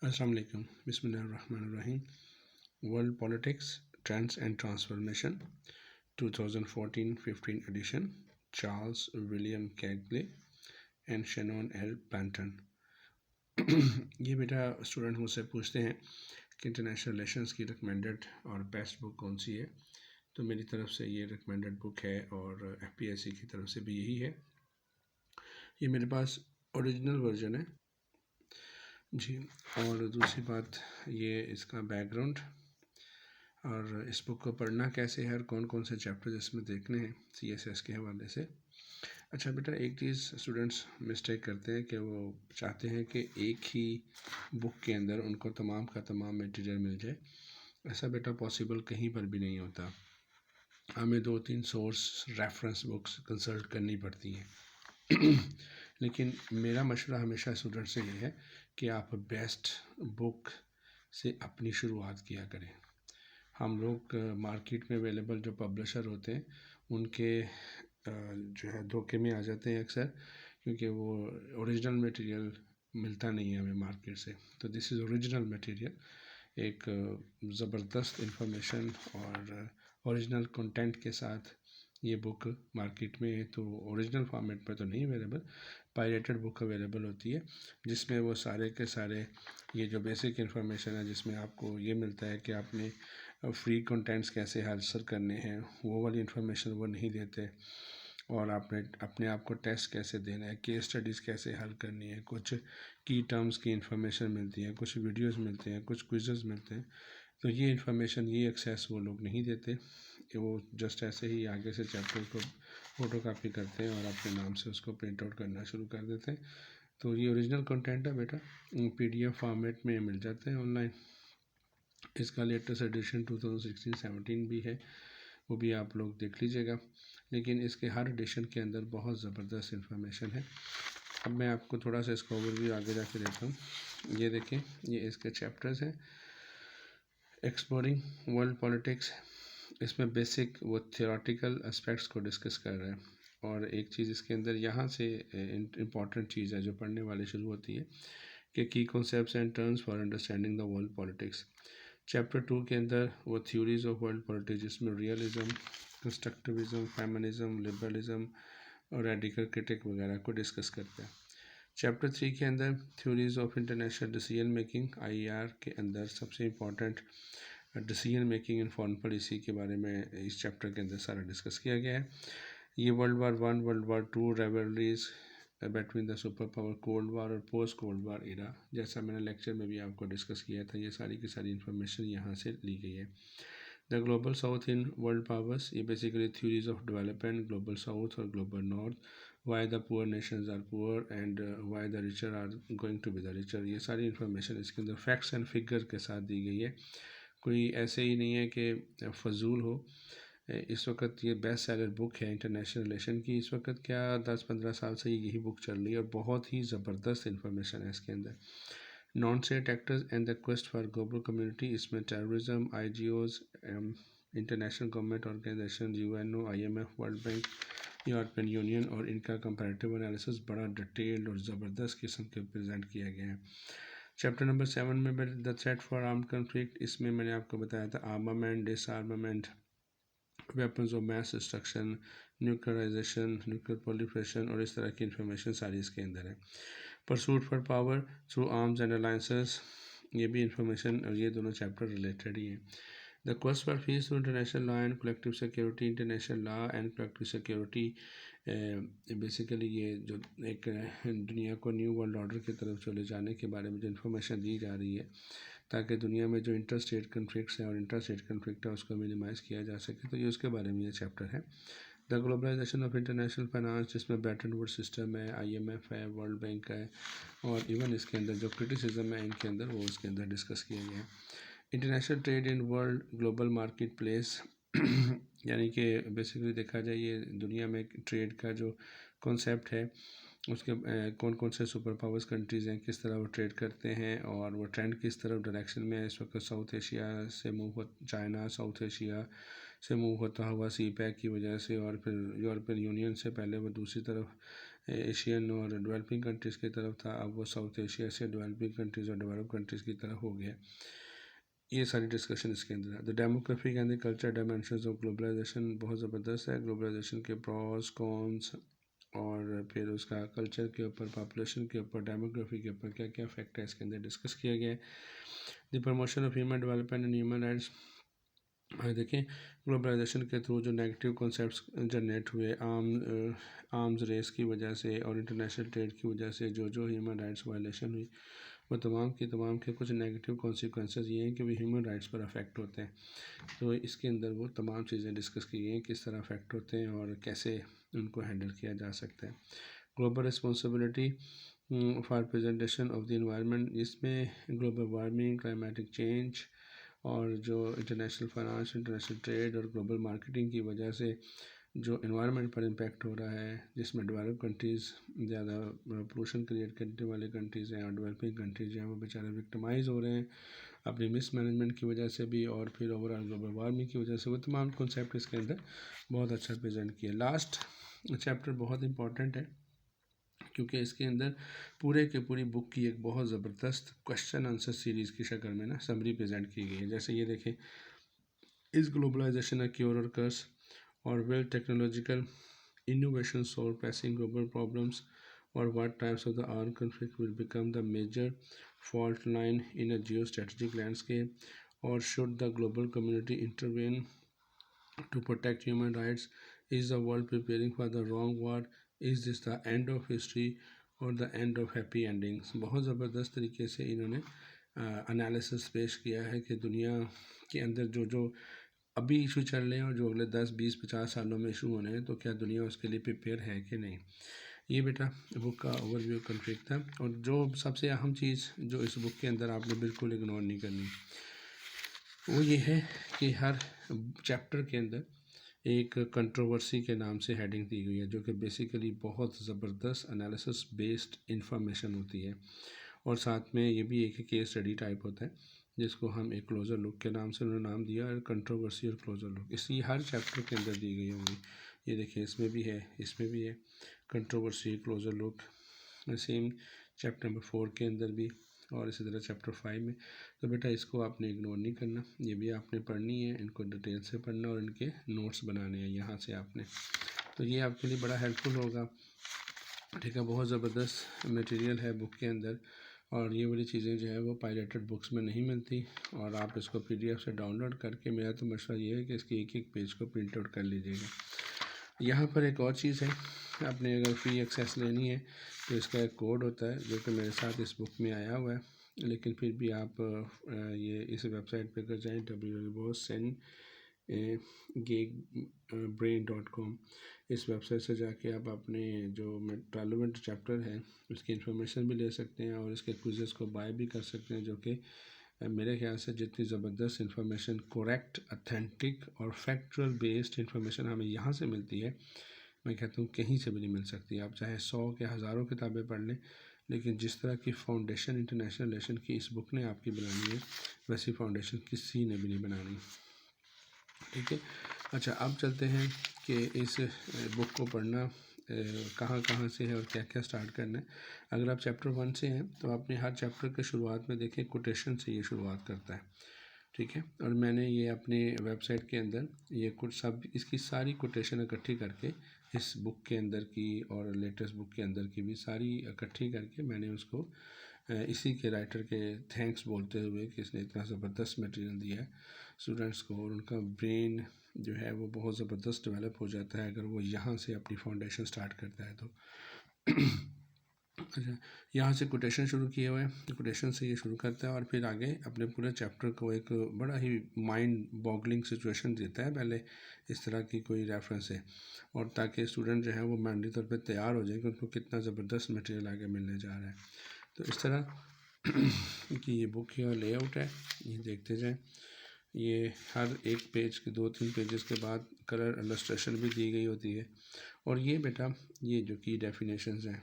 अस्सलाम वालेकुम, बिस्मिल्लाहिर्रहमानिर्रहीम। World politics trends and transformation 2014-15 edition, Charles William Kegley and Shannon L Panton. ये बेटा स्टूडेंट मुझसे पूछते हैं कि इंटरनेशनल रिलेशंस की रिकमेंडेड और बेस्ट बुक कौन सी है। तो मेरी तरफ से ये रिकमेंडेड बुक है और FPSC की तरफ से भी यही है। ये मेरे पास ओरिजिनल वर्जन है जी। और दूसरी बात, ये इसका बैकग्राउंड और इस बुक को पढ़ना कैसे है और कौन कौन से चैप्टर इसमें देखने हैं CSS के हवाले से। अच्छा बेटा, एक चीज़ स्टूडेंट्स मिस्टेक करते हैं कि वो चाहते हैं कि एक ही बुक के अंदर उनको तमाम का तमाम मटेरियल मिल जाए। ऐसा बेटा पॉसिबल कहीं पर भी नहीं होता। हमें 2-3 सोर्स रेफरेंस बुक्स कंसल्ट करनी पड़ती हैं। लेकिन मेरा मशवरा हमेशा स्टूडेंट से ये है कि आप बेस्ट बुक से अपनी शुरुआत किया करें। हम लोग मार्केट में अवेलेबल जो पब्लिशर होते हैं उनके जो है धोखे में आ जाते हैं अक्सर, क्योंकि वो ओरिजिनल मटेरियल मिलता नहीं है हमें मार्केट से। तो दिस इज़ ओरिजिनल मटेरियल, एक ज़बरदस्त इंफॉर्मेशन और ओरिजिनल कंटेंट के साथ ये बुक मार्केट में तो ओरिजिनल फॉर्मेट में तो नहीं अवेलेबल, पायरेटेड बुक अवेलेबल होती है, जिसमें वो सारे के सारे ये जो बेसिक इन्फॉर्मेशन है, जिसमें आपको ये मिलता है कि आपने फ्री कंटेंट्स कैसे हासिल करने हैं, वो वाली इन्फॉर्मेशन वो नहीं देते। और आपने अपने आप को टेस्ट कैसे देना है, केस स्टडीज़ कैसे हल करनी है, कुछ की टर्म्स की इन्फॉर्मेशन मिलती है, कुछ वीडियोस मिलते हैं, कुछ क्विज़ेस मिलते हैं। तो ये इन्फॉर्मेशन, ये एक्सेस वो लोग नहीं देते कि वो जस्ट ऐसे ही आगे से चैप्टर को फ़ोटो कापी करते हैं और अपने नाम से उसको प्रिंट आउट करना शुरू कर देते हैं। तो ये ओरिजिनल कंटेंट है बेटा, PDF फॉर्मेट में मिल जाते हैं ऑनलाइन। इसका लेटेस्ट एडिशन 2016-17 भी है, वो भी आप लोग देख लीजिएगा। लेकिन इसके हर एडिशन के अंदर बहुत ज़बरदस्त इन्फॉर्मेशन है। अब मैं आपको थोड़ा सा इसका ओवरव्यू आगे जाके देता हूँ। ये देखें, ये इसके चैप्टर्स हैं। एक्सप्लोरिंग वर्ल्ड पॉलिटिक्स, इसमें बेसिक वो थियोरेटिकल एस्पेक्ट्स को डिस्कस कर रहे हैं। और एक चीज़ इसके अंदर यहाँ से इम्पॉर्टेंट चीज़ है जो पढ़ने वाले शुरू होती है कि की concepts and terms for understanding the world politics. Chapter 2 के अंदर वो थ्योरीज ऑफ वर्ल्ड पॉलिटिक्स, जिसमें रियलिज्म, कंस्ट्रक्टिविज्म, फेमिनिज्म, लिबरलिज्म और रेडिकल क्रिटिक वगैरह को डिस्कस करते हैं। चैप्टर 3 के अंदर theories of international decision making, IER के अंदर सबसे important decision making in foreign policy के बारे में इस चैप्टर के अंदर सारा डिस्कस किया गया है। ये World War I, World War II, rivalries between the super power, cold war और पोस्ट कोल्ड वार एरा, जैसा मैंने लेक्चर में भी आपको डिस्कस किया था, ये सारी की सारी इन्फॉर्मेशन यहाँ से ली गई है। The global south in world powers, ये basically theories of development, global south और global north, why the poor nations are poor and why the richer are going to be the richer. ये सारी information इसके अंदर facts and figure के साथ दी गई है। कोई ऐसे ही नहीं है कि फजूल हो। इस वक्त ये बेस्ट सेलर बुक है इंटरनेशनल रिलेशन की। इस वक्त क्या 10-15 साल से यही बुक चल रही है और बहुत ही ज़बरदस्त इन्फॉर्मेशन है इसके अंदर। Non state actors and the quest for global community, इसमें terrorism, IGOs, international government organization, UNO, IMF, world bank, European union और इनका कंपैरेटिव एनालिसिस बड़ा डिटेल्ड और ज़बरदस्त किस्म के प्रेजेंट किया गया है। चैप्टर नंबर 7 में the threat for armed conflict, इसमें मैंने आपको बताया था armament, डिसआर्मामेंट, weapons of mass destruction, nuclearization, nuclear proliferation और इस तरह की इन्फॉर्मेशन सारी इसके अंदर है। Pursuit for power through arms and alliances, ये भी इंफॉर्मेशन, और ये दोनों चैप्टर रिलेटेड ही हैं। The quest for piece through international law and collective security, international law and collective security, basically ये जो एक दुनिया को न्यू वर्ल्ड ऑर्डर की तरफ चले जाने के बारे में जो इन्फॉर्मेशन दी जा रही है, ताकि दुनिया में जो इंटर स्टेट कन्फ्लिक्ट्स हैं और इंटर स्टेट कन्फ्लिक्ट है उसको मिनिमाइज़ किया जा सके, तो ये उसके बारे में ये चैप्टर है। The globalization of international finance, जिसमें ब्रेटन वुड्स सिस्टम है, IMF है, वर्ल्ड बैंक है, और इवन इसके अंदर जो क्रिटिसिज्म है इनके अंदर वो उसके अंदर डिस्कस किया गया है। International trade in world global market place, यानी कि बेसिकली देखा जाए ये दुनिया में ट्रेड का जो कॉन्सेप्ट है उसके कौन कौन से सुपर पावर्स कंट्रीज़ हैं, किस तरह वो ट्रेड करते हैं और वो ट्रेंड किस तरफ डायरेक्शन में है। इस वक्त साउथ एशिया से मूव हो, चाइना साउथ एशिया से मूव होता हुआ CPEC की वजह से, और फिर यूरोपियन यूनियन से पहले वो दूसरी तरफ एशियन और डेवलपिंग कंट्रीज़ की तरफ था, अब वो साउथ एशिया से डेवलपिंग कंट्रीज़ और डेवलप कंट्रीज़ की तरफ हो गया। ये सारी डिस्कशन इसके अंदर है। The demographic and the culture dimensions of globalization बहुत ज़बरदस्त है। ग्लोबलाइजेशन के प्रॉस कॉन्स और फिर उसका कल्चर के ऊपर, पॉपुलेशन के ऊपर, डेमोग्राफी के ऊपर क्या क्या फैक्ट है इसके अंदर डिस्कस किया गया है। The promotion of human development and human rights, देखें ग्लोबलाइजेशन के थ्रू जो नेगेटिव कॉन्सेप्ट्स जनरेट हुए आर्म्स रेस की वजह से और इंटरनेशनल ट्रेड की वजह से जो ह्यूमन राइट्स वायलेशन हुई, वो तमाम के कुछ नेगेटिव कॉन्सिक्वेंसेस ये हैं कि वो ह्यूमन राइट्स पर अफेक्ट होते हैं। तो इसके अंदर वो तमाम चीज़ें डिस्कस की गई हैं, किस तरह अफेक्ट होते हैं और कैसे उनको हैंडल किया जा सकता है। Global responsibility for presentation of the environment, इसमें ग्लोबल वार्मिंग, क्लाइमेटिक चेंज और जो इंटरनेशनल फाइनेंस, इंटरनेशनल ट्रेड और ग्लोबल मार्केटिंग की वजह से जो इन्वायरमेंट पर इम्पेक्ट हो रहा है, जिसमें डेवलप कंट्रीज़ ज़्यादा पोल्यूशन क्रिएट करने वाले कंट्रीज़ हैं और डेवलपिंग कंट्रीज़ हैं वो बेचारे विक्टिमाइज़ हो रहे हैं अपनी मिसमैनेजमेंट की वजह से भी और फिर ओवरऑल ग्लोबल वार्मिंग की वजह से। वो तमाम कॉन्सेप्ट इसके अंदर बहुत अच्छा प्रेजेंट किया। लास्ट चैप्टर बहुत इंपॉर्टेंट है क्योंकि इसके अंदर पूरे के पूरी बुक की एक बहुत ज़बरदस्त क्वेश्चन आंसर सीरीज़ की शक्ल में ना समरी प्रेजेंट की गई है। जैसे ये देखें, इज़ ग्लोबलाइजेशन अ क्योर और कर्स, और will technological innovation solve pressing global problems, or what types of the armed conflict will become the major fault line in a geostrategic landscape, or should the global community intervene to protect human rights? Is the world preparing for the wrong war? Is this the end of history or the end of happy endings? बहुत ज़बरदस्त तरीके से इन्होंने analysis पेश किया है कि दुनिया के अंदर जो जो अभी इशू चल रहे हैं और जो अगले 10, 20, 50 सालों में इशू होने हैं, तो क्या दुनिया उसके लिए प्रिपेयर है कि नहीं। ये बेटा बुक का ओवरव्यू कंप्लीट था। और जो सबसे अहम चीज़ जो इस बुक के अंदर आपने बिल्कुल इग्नोर नहीं करनी, वो ये है कि हर चैप्टर के अंदर एक कंट्रोवर्सी के नाम से हेडिंग दी गई है, जो कि बेसिकली बहुत ज़बरदस्त एनालिसिस बेस्ड इंफॉर्मेशन होती है। और साथ में ये भी एक केस स्टडी टाइप होता है जिसको हम एक क्लोज़र लुक के नाम से उन्होंने नाम दिया, और कंट्रोवर्सी और क्लोज़र लुक इसी हर चैप्टर के अंदर दी गई होंगी। ये देखिए, इसमें भी है, इसमें भी है controversy, closure look, same chapter number 4 के अंदर भी और इसी तरह चैप्टर 5 में। तो बेटा इसको आपने इग्नोर नहीं करना, ये भी आपने पढ़नी है, इनको डिटेल से पढ़ना और इनके नोट्स बनाने हैं यहाँ से आपने। तो ये आपके लिए बड़ा हेल्पफुल होगा। ठीक है, बहुत ज़बरदस्त मटेरियल है बुक के अंदर, और ये वाली चीज़ें जो है वो पायरेटेड बुक्स में नहीं मिलती। और आप इसको PDF से डाउनलोड करके, मेरा तो मशवरा ये है कि इसके एक एक पेज को प्रिंट आउट कर लीजिएगा। यहाँ पर एक और चीज़ है, आपने अगर फ्री एक्सेस लेनी है तो इसका एक कोड होता है जो कि मेरे साथ इस बुक में आया हुआ है, लेकिन फिर भी आप ये इस वेबसाइट पे कर जाएँ www.sendgeekbrain.com। इस वेबसाइट से जाके आप अपने जो रेलेवेंट चैप्टर है उसकी इन्फॉर्मेशन भी ले सकते हैं और इसके क्विज़ेस को बाय भी कर सकते हैं, जो कि मेरे ख्याल से जितनी ज़बरदस्त इन्फॉर्मेशन, करेक्ट, अथेंटिक और फैक्चुअल बेस्ड इन्फॉर्मेशन हमें यहाँ से मिलती है, मैं कहता हूँ कहीं से भी नहीं मिल सकती। आप चाहे 100 के हज़ारों किताबें पढ़ लें, लेकिन जिस तरह की फाउंडेशन इंटरनेशनल रिलेशन की इस बुक ने आपकी बनानी है, वैसी फाउंडेशन किसी ने भी नहीं बनानी। ठीक है, अच्छा अब चलते हैं कि इस बुक को पढ़ना कहाँ कहाँ से है और क्या क्या स्टार्ट करना है। अगर आप चैप्टर 1 से हैं तो आपने हर चैप्टर के शुरुआत में देखें कोटेशन से ये शुरुआत करता है। ठीक है, और मैंने ये अपनी वेबसाइट के अंदर ये कुछ सब इसकी सारी कोटेशन इकट्ठी करके इस बुक के अंदर की और लेटेस्ट बुक के अंदर की भी सारी इकट्ठी करके मैंने उसको इसी के राइटर के थैंक्स बोलते हुए कि इसने इतना ज़बरदस्त मटेरियल दिया है स्टूडेंट्स को, और उनका ब्रेन जो है वो बहुत ज़बरदस्त डेवलप हो जाता है अगर वो यहाँ से अपनी फाउंडेशन स्टार्ट करता है तो। अच्छा, यहाँ से कोटेशन शुरू किए हुए हैं, तो कोटेशन से ये शुरू करता है और फिर आगे अपने पूरे चैप्टर को एक बड़ा ही माइंड बॉगलिंग सिचुएशन देता है पहले इस तरह की कोई रेफरेंस है, और ताकि स्टूडेंट जो है वो मेंटली तौर पे तैयार हो जाए कि उनको कितना ज़बरदस्त मटेरियल आगे मिलने जा रहा है। तो इस तरह कि ये बुक का लेआउट है, ये देखते जाएँ। ये हर एक पेज के 2-3 पेजेस के बाद कलर इलस्ट्रेशन भी दी गई होती है। और ये बेटा ये जो की डेफिनेशंस हैं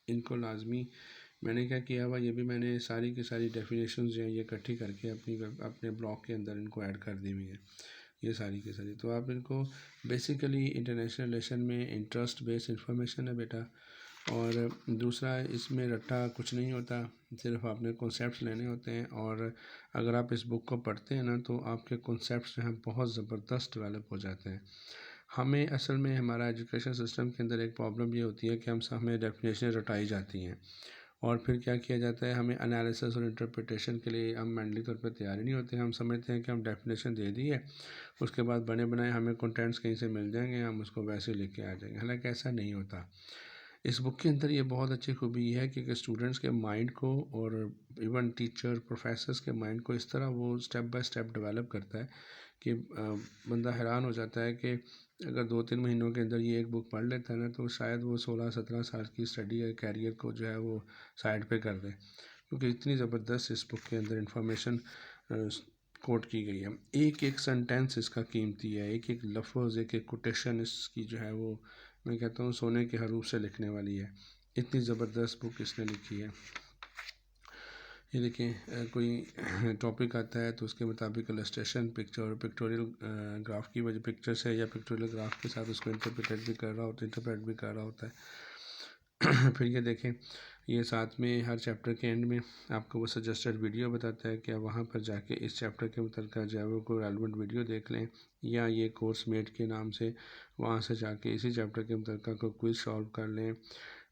इनको लाजमी मैंने क्या किया हुआ, ये भी मैंने सारी की सारी डेफिनेशंस जो हैं ये इकट्ठी करके अपने ब्लॉग के अंदर इनको ऐड कर दी हुई है, ये सारी की सारी। तो आप इनको बेसिकली इंटरनेशनल रिलेशन में इंटरेस्ट बेस्ड इंफॉर्मेशन है बेटा, और दूसरा, इसमें रट्टा कुछ नहीं होता, सिर्फ आपने कॉन्सेप्ट्स लेने होते हैं। और अगर आप इस बुक को पढ़ते हैं ना तो आपके कॉन्सेप्ट्स जो हैं बहुत ज़बरदस्त डेवलप हो जाते हैं। हमें असल में हमारा एजुकेशन सिस्टम के अंदर एक प्रॉब्लम ये होती है कि हमें डेफिनेशन रटाई जाती हैं और फिर क्या किया जाता है, हमें एनालिसिस और इंटरप्रिटेशन के लिए हम मेंटली तौर पर तैयार ही नहीं होते। हम समझते हैं कि हम डेफिनेशन दे दी है, उसके बाद बने बनाए हमें कंटेंट्स कहीं से मिल जाएंगे, हम उसको वैसे लेके आ जाएंगे। हालांकि ऐसा नहीं होता। इस बुक के अंदर ये बहुत अच्छी खूबी ये है कि स्टूडेंट्स के माइंड को और इवन टीचर प्रोफेसर्स के माइंड को इस तरह वो स्टेप बाय स्टेप डेवलप करता है कि बंदा हैरान हो जाता है कि अगर 2-3 महीनों के अंदर ये एक बुक पढ़ लेता है ना तो शायद वो 16-17 साल की स्टडी या कैरियर को जो है वो साइड पे कर दे, क्योंकि इतनी ज़बरदस्त इस बुक के अंदर इंफॉर्मेशन कोट की गई है। एक एक सेंटेंस इसका कीमती है, एक एक लफ्ज़, एक एक कोटेशन इसकी जो है वो मैं कहता हूँ सोने के हरूफ से लिखने वाली है। इतनी ज़बरदस्त बुक इसने लिखी है। ये देखिए, कोई टॉपिक आता है तो उसके मुताबिक इलस्ट्रेशन, पिक्टोरियल ग्राफ की वजह पिक्चर से या पिक्टोरियल ग्राफ के साथ उसको इंटरप्रेट भी कर रहा होता है। फिर ये देखें, ये साथ में हर चैप्टर के एंड में आपको वो सजेस्टेड वीडियो बताता है कि आप वहाँ पर जाके इस चैप्टर के मतलब जो है वो कोई रेलेवेंट वीडियो देख लें, या ये कोर्स मेट के नाम से वहाँ से जाके इसी चैप्टर के मतलब कोई क्विज सॉल्व कर लें,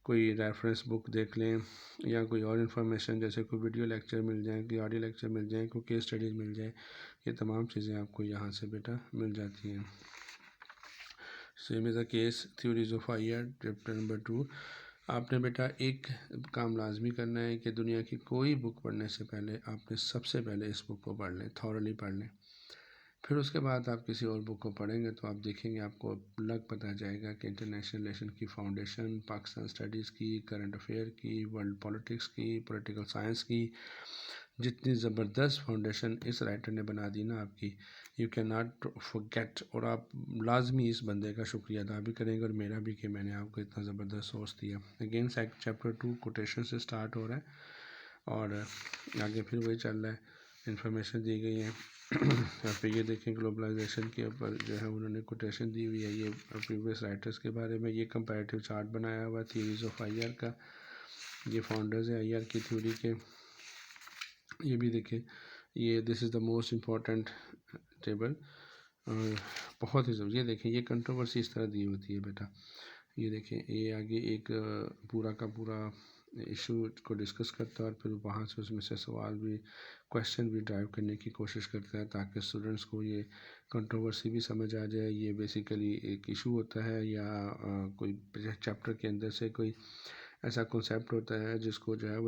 कोई रेफरेंस बुक देख लें, या कोई और इन्फॉर्मेशन जैसे कोई वीडियो लेक्चर मिल जाए, कोई ऑडियो लेक्चर मिल जाए, कोई केस स्टडीज़ मिल जाए। ये तमाम चीज़ें आपको यहाँ से बेटा मिल जाती हैं। Same is a case theories of higher chapter number 2। आपने बेटा एक काम लाजमी करना है कि दुनिया की कोई बुक पढ़ने से पहले आपने सबसे पहले इस बुक को पढ़ लें, थॉरली पढ़ लें। फिर उसके बाद आप किसी और बुक को पढ़ेंगे तो आप देखेंगे आपको लग पता जाएगा कि इंटरनेशनल रिलेशन की फाउंडेशन, पाकिस्तान स्टडीज़ की, करंट अफेयर की, वर्ल्ड पॉलिटिक्स की, पॉलिटिकल साइंस की, जितनी ज़बरदस्त फाउंडेशन इस राइटर ने बना दी ना आपकी, यू कैन नॉट फॉरगेट। और आप लाजमी इस बंदे का शुक्रिया अदा भी करेंगे और मेरा भी कि मैंने आपको इतना ज़बरदस्त सोर्स दिया। अगेन चैप्टर 2 कोटेशन से स्टार्ट हो रहा है और आगे फिर वही चल रहा है, इन्फॉर्मेशन दी गई है। और फिर ये देखें, ग्लोबलाइजेशन के ऊपर जो है उन्होंने कोटेशन दी हुई है ये प्रीवियस राइटर्स के बारे में। ये कंपैरेटिव चार्ट बनाया हुआ थ्योरीज ऑफ आईआर का, ये फाउंडर्स है आईआर की थ्योरी के। ये भी देखें, ये this is the most important table, बहुत ही ज़रूरी। ये देखें, ये कंट्रोवर्सी इस तरह दी होती है बेटा। ये देखें, ये आगे एक पूरा का पूरा इशू को डिस्कस करता है और फिर वहाँ से उसमें से सवाल भी, क्वेश्चन भी ड्राइव करने की कोशिश करता है ताकि स्टूडेंट्स को ये कंट्रोवर्सी भी समझ आ जाए। ये बेसिकली एक इशू होता है या कोई चैप्टर के अंदर से कोई ऐसा कॉन्सेप्ट होता है जिसको जो है वो